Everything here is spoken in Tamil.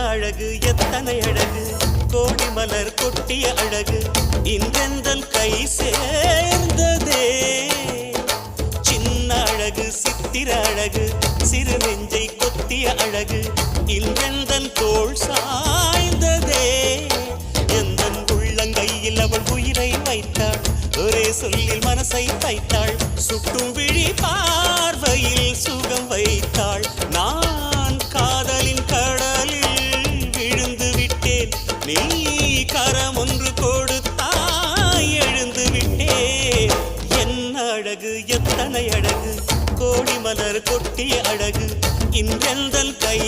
அழகு எத்தனை அழகு கோடி மலர் கொட்டிய அழகு இன்றெந்தன் கை சேர்ந்ததே சின்ன அழகு சித்திர அழகு சிறு நெஞ்சை கொத்திய அழகு இன்றெந்தன் தோள் சாய்ந்ததே எந்தன் உள்ளங்கையில் அவள் உயிரை வைத்தாள் ஒரே சொல்லில் மனசை வைத்தாள் சுட்டும் விழி பார்வையில் சுகம் வைத்தாள் நான் காதலின் கடலில் விழுந்து விட்டேன் நீ கரம் ஒன்று கொடுத்தாய் எழுந்து விட்டேன் என்ன அழகு எத்தனை அழகு கோடி மலர் கொட்டிய அழகு இன்றெந்தன் கை